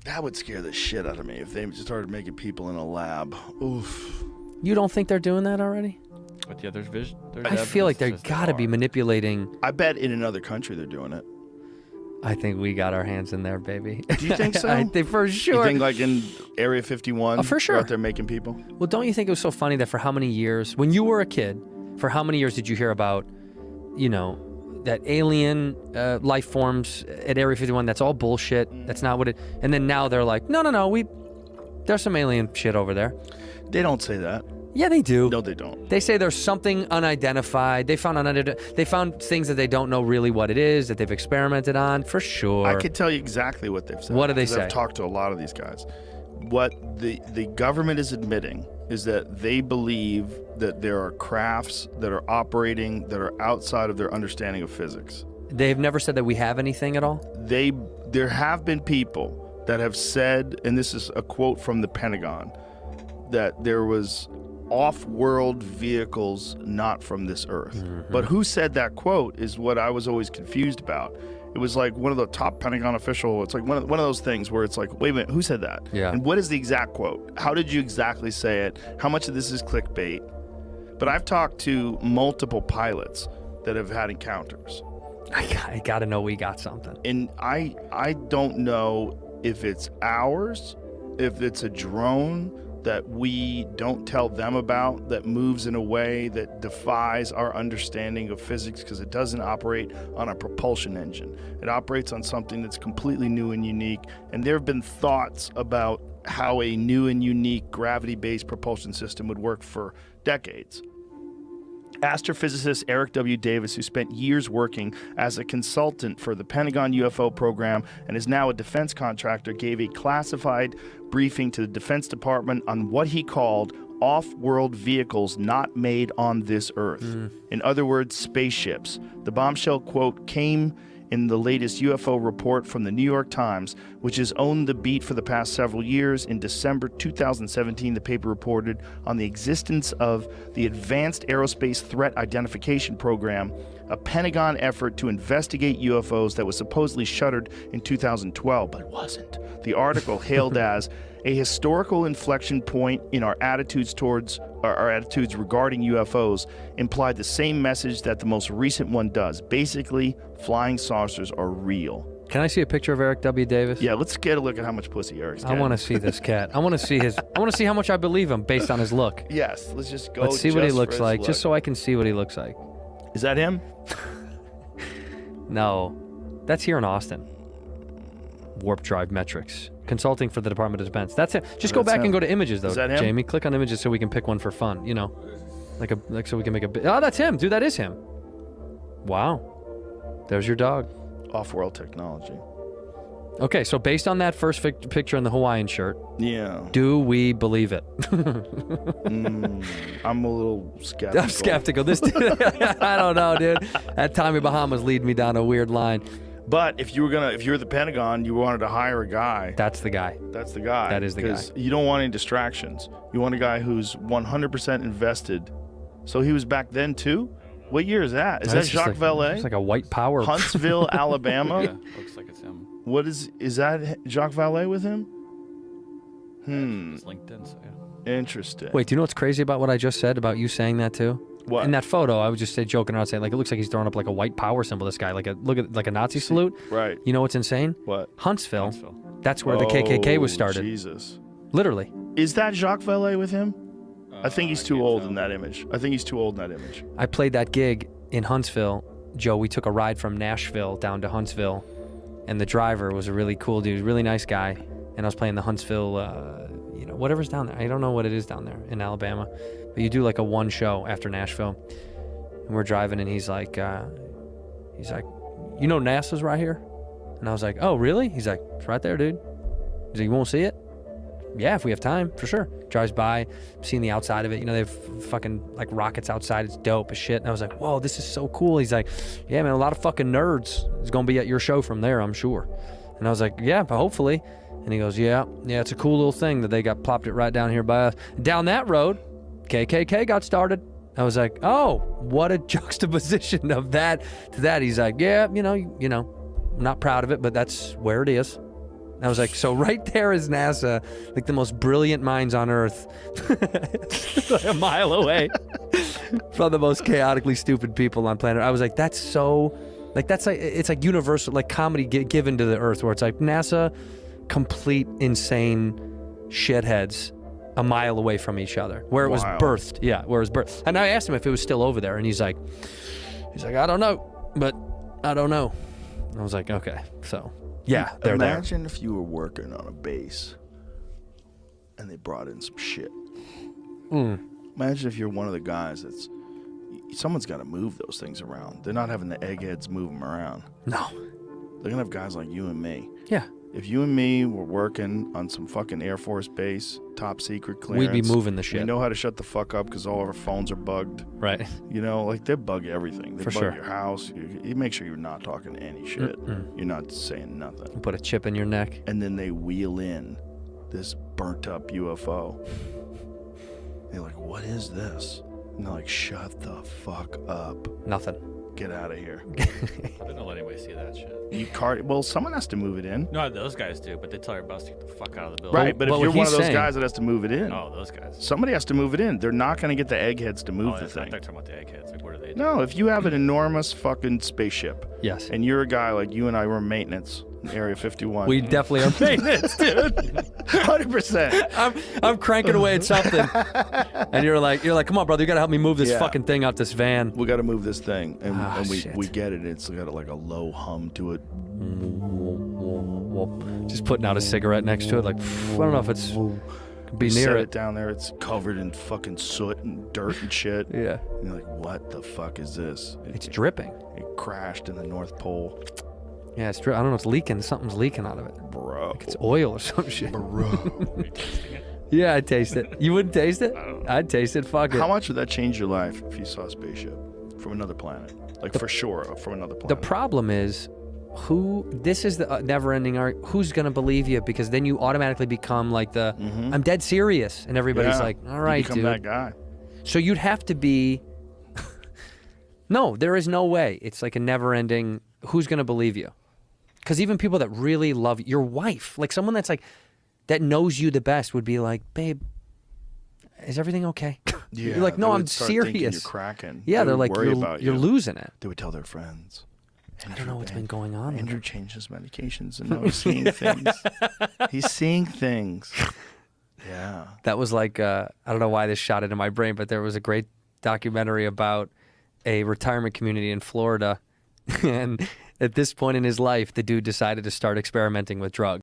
That would scare the shit out of me if they started making people in a lab. Oof. You don't think they're doing that already? But yeah, there's vision. I feel like they've got to be manipulating. I bet in another country they're doing it. I think we got our hands in there, baby. Do you think so? I think for sure. You think like in Area 51? For sure. They're out there making people? Well, don't you think it was so funny that for how many years, when you were a kid, for how many years did you hear about, you know, that alien life forms at Area 51? That's all bullshit. That's not what it. And then now they're like, no, there's some alien shit over there. They don't say that. Yeah, they do. No, they don't. They say there's something unidentified. They found things that they don't know really what it is, that they've experimented on, for sure. I could tell you exactly what they've said. What do they say? I've talked to a lot of these guys. What the government is admitting is that they believe that there are crafts that are operating that are outside of their understanding of physics. They've never said that we have anything at all? There have been people that have said, and this is a quote from the Pentagon, that there was off-world vehicles not from this earth. Mm-hmm. But who said that quote is what I was always confused about. It was like one of the top Pentagon official. It's like one of those things where it's like, wait a minute, who said that? Yeah. And what is the exact quote? How did you exactly say it? How much of this is clickbait? But I've talked to multiple pilots that have had encounters. I gotta know we got something. And I don't know if it's ours, if it's a drone that we don't tell them about, that moves in a way that defies our understanding of physics, because it doesn't operate on a propulsion engine. It operates on something that's completely new and unique. And there have been thoughts about how a new and unique gravity-based propulsion system would work for decades. Astrophysicist Eric W. Davis, who spent years working as a consultant for the Pentagon UFO program and is now a defense contractor, gave a classified briefing to the Defense Department on what he called off-world vehicles not made on this Earth. In other words, spaceships. The bombshell quote came in the latest UFO report from the New York Times, which has owned the beat for the past several years. In December 2017, the paper reported on the existence of the Advanced Aerospace Threat Identification Program, a Pentagon effort to investigate UFOs that was supposedly shuttered in 2012, but wasn't. The article, hailed as a historical inflection point in our attitudes regarding UFOs, implied the same message that the most recent one does. Basically, flying saucers are real. Can I see a picture of Eric W. Davis? Yeah, let's get a look at how much pussy Eric's getting. I want to see this cat. I want to see how much I believe him based on his look. Yes, let's just go. Let's see what he looks like, just so I can see what he looks like. Is that him? No, that's here in Austin. Warp Drive Metrics. Consulting for the Department of Defense. That's it. Just go back and go to images, though, Jamie. Click on images so we can pick one for fun. You know, like so we can make a. Oh, that's him, dude. That is him. Wow. There's your dog. Off-world technology. Okay, so based on that first picture in the Hawaiian shirt, yeah, do we believe it? I'm a little skeptical. I'm skeptical. This dude, I don't know, dude. That Tommy Bahama's leading me down a weird line. But if you were the Pentagon, you wanted to hire a guy. That's the guy. That's the guy. That is the guy. Because you don't want any distractions. You want a guy who's 100% invested. So he was back then too? What year is that? Is that Jacques Vallée? It's like a white power. Huntsville, Alabama? Yeah, looks like it's him. What is that Jacques Vallée with him? It's LinkedIn, so yeah. Interesting. Wait, do you know what's crazy about what I just said about you saying that too? What? In that photo, I would just say joking around saying, like, it looks like he's throwing up like a white power symbol, this guy. Look at a Nazi salute. Right. You know what's insane? What? Huntsville. That's where the KKK was started. Jesus. Literally. Is that Jacques Vallée with him? I think he's too old in that image. I played that gig in Huntsville. Joe, we took a ride from Nashville down to Huntsville, and the driver was a really cool dude, really nice guy. And I was playing the Huntsville, whatever's down there. I don't know what it is down there in Alabama. But you do like a one show after Nashville. And we're driving, and he's like, you know NASA's right here? And I was like, oh, really? He's like, it's right there, dude. He's like, you won't see it? Yeah, if we have time, for sure. Drives by, seeing the outside of it. You know, they have fucking like rockets outside. It's dope as shit. And I was like, whoa, this is so cool. He's like, yeah, man, a lot of fucking nerds is going to be at your show from there, I'm sure. And I was like, yeah, but hopefully. And he goes, yeah, it's a cool little thing that they plopped it right down here by us. Down that road, KKK got started. I was like, oh, what a juxtaposition of that to that. He's like, yeah, I'm not proud of it, but that's where it is. I was like, so right there is NASA, like the most brilliant minds on Earth, like a mile away from the most chaotically stupid people on planet. I was like, that's so, like, that's like, it's like universal, like comedy given to the Earth, where it's like NASA, complete insane shitheads a mile away from each other, where it was birthed. Yeah, where it was birthed. And I asked him if it was still over there, and he's like, I don't know, but I don't know. I was like, okay, so yeah, they're Imagine if you were working on a base and they brought in some shit. Imagine if you're one of the guys someone's got to move those things around. They're not having the eggheads move them around. No. They're going to have guys like you and me. Yeah. If you and me were working on some fucking Air Force base, top secret clearance, we'd be moving the shit. We know how to shut the fuck up because all our phones are bugged. Right. You know, like they bug everything. They For bug sure. your house. You make sure you're not talking any shit. You're not saying nothing. Put a chip in your neck. And then they wheel in this burnt up UFO. They're like, what is this? And they're like, shut the fuck up. Nothing. Get out of here. They don't let anybody see that shit. Well, someone has to move it in. No, those guys do, but they tell everybody else to get the fuck out of the building. Right, but if what you're one he's of those saying- guys that has to move it in, Oh, those guys. somebody has to move it in. They're not going to get the eggheads to move the I thing. thought talking about the eggheads. Like, what are they doing? No, if you have an enormous fucking spaceship, Yes. and you're a guy like you and I were maintenance in Area 51. We definitely are maintenance, dude. 100%. I'm cranking away at something, and you're like, come on, brother, you gotta help me move this Yeah. fucking thing out this van. We got to move this thing, and, Ah, and shit. we get it. It's got like a low hum to it. Just putting out a cigarette next to it, like I don't know if it's could be You near set it. it down there. It's covered in fucking soot and dirt and shit. Yeah, And you're like, what the fuck is this? it's dripping. It crashed in the North Pole, Yeah, it's I don't know. It's leaking. Something's leaking out of it. bro. It's oil or some shit. Bro. Are you tasting it? Yeah, I'd taste it. You wouldn't taste it? I'd taste it. Fuck it. How much would that change your life if you saw a spaceship from another planet? Like for sure, from another planet. The problem is, this is the never-ending art. Who's gonna believe you? Because then you automatically become like the, I'm dead serious, and everybody's Yeah. like, all You right, become dude. that guy. So you'd have to be. No, there is no way. It's like a never-ending. Who's gonna believe you? Because even people that really love your wife, like someone that's like, that knows you the best, would be like, babe, is everything okay? Yeah, You're like, they no, would I'm start thinking serious. You're cracking. Yeah, They they're would like, worry about you're you. losing it. They would tell their friends. I don't know what's been going on with Andrew him. changed his medications and now he's seeing things. He's seeing things. Yeah. That was like, I don't know why this shot into my brain, but there was a great documentary about a retirement community in Florida. And at this point in his life, the dude decided to start experimenting with drugs.